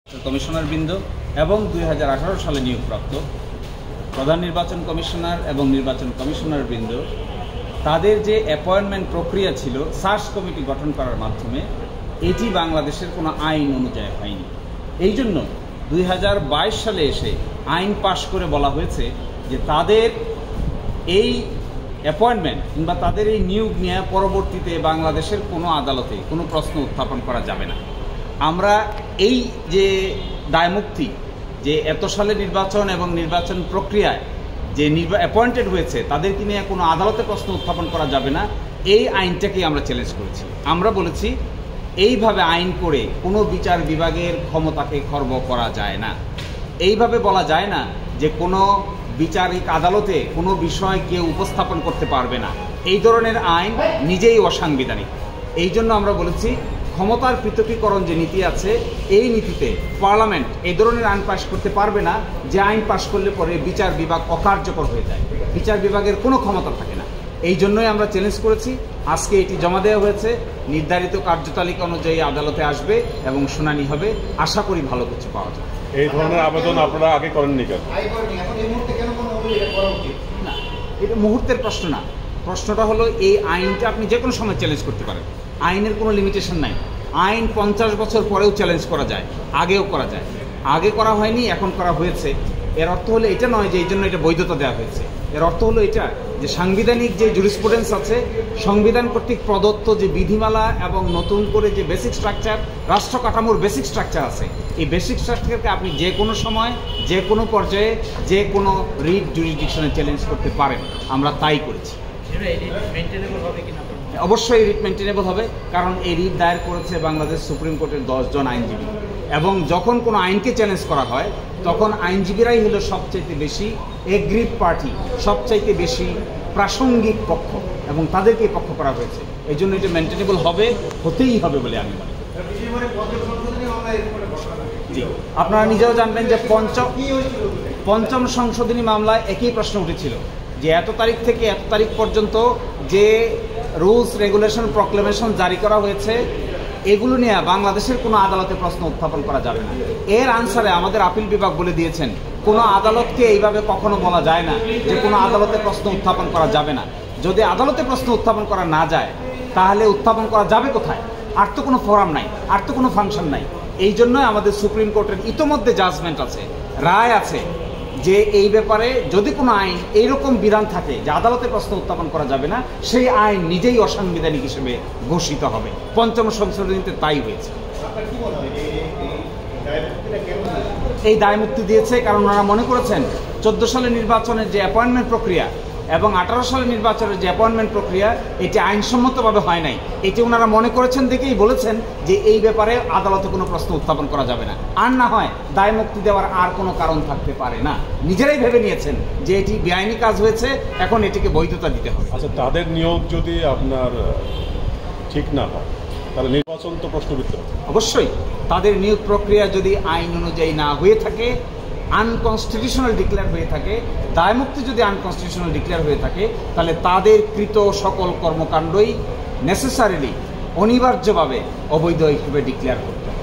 কমিশনারবৃন্দ এবং 2018 সালে নিয়োগপ্রাপ্ত প্রধান নির্বাচন কমিশনার এবং নির্বাচন কমিশনারবৃন্দ তাদের যে অ্যাপয়েন্টমেন্ট প্রক্রিয়া ছিল সার্চ কমিটি গঠন করার মাধ্যমে এটি বাংলাদেশের কোনো আইন অনুযায়ী হয়নি। এই জন্য 2022 সালে এসে আইন পাশ করে বলা হয়েছে যে তাদের এই অ্যাপয়েন্টমেন্ট কিংবা তাদের এই নিয়োগ নিয়ে পরবর্তীতে বাংলাদেশের কোনো আদালতে কোনো প্রশ্ন উত্থাপন করা যাবে না। আমরা এই যে দায়মুক্তি যে এত সালে নির্বাচন এবং নির্বাচন প্রক্রিয়ায় যে অ্যাপয়েন্টেড হয়েছে তাদেরকে নিয়ে কোনো আদালতে প্রশ্ন উত্থাপন করা যাবে না, এই আইনটাকেই আমরা চ্যালেঞ্জ করেছি। আমরা বলেছি এইভাবে আইন করে কোনো বিচার বিভাগের ক্ষমতাকে খর্ব করা যায় না। এইভাবে বলা যায় না যে কোনো বিচারিক আদালতে কোনো বিষয় কেউ উপস্থাপন করতে পারবে না। এই ধরনের আইন নিজেই অসাংবিধানিক। এই জন্য আমরা বলেছি ক্ষমতার পৃথকীকরণ যে নীতি আছে এই নীতিতে পার্লামেন্ট এই ধরনের আইন পাশ করতে পারবে না যে আইন পাশ করলে পরে বিচার বিভাগ অকার্যকর হয়ে যায়, বিচার বিভাগের কোনো ক্ষমতা থাকে না। এই জন্যই আমরা চ্যালেঞ্জ করেছি। আজকে এটি জমা দেওয়া হয়েছে, নির্ধারিত কার্যতালিকা অনুযায়ী আদালতে আসবে এবং শুনানি হবে। আশা করি ভালো কিছু পাওয়া যাবে। এই ধরনের আবেদন আপনারা আগে করেননি কেন? না, এটা মুহূর্তের প্রশ্ন না। প্রশ্নটা হলো এই আইনটা আপনি যে কোনো সময় চ্যালেঞ্জ করতে পারেন, আইনের কোনো লিমিটেশন নাই। আইন 50 বছর পরেও চ্যালেঞ্জ করা যায়, আগেও করা যায়। আগে করা হয়নি, এখন করা হয়েছে। এর অর্থ হলো এটা নয় যে এই জন্য এটা বৈধতা দেওয়া হয়েছে। এর অর্থ হলো এটা যে সাংবিধানিক যে জুরিসপ্রুডেন্স আছে, সংবিধান কর্তৃক প্রদত্ত যে বিধিমালা এবং নতুন করে যে বেসিক স্ট্রাকচার, রাষ্ট্র কাঠামোর বেসিক স্ট্রাকচার আছে, এই বেসিক স্ট্রাকচারকে আপনি যে কোনো সময় যে কোনো পর্যায়ে যে কোনো রিট জুরিসডিকশনে চ্যালেঞ্জ করতে পারেন। আমরা তাই করেছি। অবশ্যই রিট মেনটেনেবল হবে, কারণ এই রিট দায়ের করেছে বাংলাদেশ সুপ্রিম কোর্টের 10 জন আইনজীবী। এবং যখন কোনো আইনকে চ্যালেঞ্জ করা হয় তখন আইনজীবীরাই হলো সবচাইতে বেশি এগ্রিভ পার্টি, সবচাইতে বেশি প্রাসঙ্গিক পক্ষ, এবং তাদেরকেই পক্ষ করা হয়েছে। এই জন্য এটা মেনটেনেবল হবে, হতেই হবে বলে আমি মনে করি। জি, আপনারা নিজেও জানবেন যে পঞ্চম সংশোধনী মামলায় একই প্রশ্ন উঠেছিল যে এত তারিখ থেকে এত তারিখ পর্যন্ত যে রুলস রেগুলেশন প্রক্লেমেশন জারি করা হয়েছে এগুলো নিয়ে বাংলাদেশের কোনো আদালতে প্রশ্ন উত্থাপন করা যাবে না। এর আনসারে আমাদের আপিল বিভাগ বলে দিয়েছেন কোনো আদালতকে এইভাবে কখনো বলা যায় না যে কোনো আদালতে প্রশ্ন উত্থাপন করা যাবে না। যদি আদালতে প্রশ্ন উত্থাপন করা না যায় তাহলে উত্থাপন করা যাবে কোথায়? আর তো কোনো ফোরাম নাই, আর তো কোনো ফাংশন নাই। এই জন্যই আমাদের সুপ্রিম কোর্টের ইতোমধ্যে জাজমেন্ট আছে, রায় আছে যে এই ব্যাপারে যদি কোনো আইন এইরকম বিধান থাকে যে আদালতে প্রশ্ন উত্থাপন করা যাবে না, সেই আইন নিজেই অসাংবিধানিক হিসেবে ঘোষিত হবে। পঞ্চম সংশোধনীতে তাই হয়েছে। এই দায়মুক্তি দিয়েছে কারণ ওনারা মনে করেছেন 14 সালের নির্বাচনের যে অ্যাপয়েন্টমেন্ট প্রক্রিয়া এবং 18 সালের নির্বাচনের যে অ্যাপয়েন্টমেন্ট প্রক্রিয়া এটি আইনসম্মতভাবে হয় নাই। এটি ওনারা মনে করেছেন দেখেই বলেছেন যে এই ব্যাপারে আদালতে কোনো প্রশ্ন উত্থাপন করা যাবে না। আর না হয় দায়মুক্তি দেওয়ার আর কোনো কারণ থাকতে পারে না। নিজেরাই ভেবে নিয়েছেন যে এটি বেআইনি কাজ হয়েছে, এখন এটিকে বৈধতা দিতে হবে। আচ্ছা, তাদের নিয়োগ যদি আপনার ঠিক না হয় তাহলে নির্বাচন তো প্রশ্নবিদ্ধ। অবশ্যই তাদের নিয়োগ প্রক্রিয়া যদি আইন অনুযায়ী না হয়ে থাকে, আনকনস্টিটিউশনাল ডিক্লেয়ার হয়ে থাকে, দায়মুক্তি যদি আনকনস্টিটিউশনাল ডিক্লেয়ার হয়ে থাকে, তাহলে তাদের কৃত সকল কর্মকাণ্ডই নেসেসারিলি অনিবার্যভাবে অবৈধ হিসেবে ডিক্লেয়ার করতে হবে।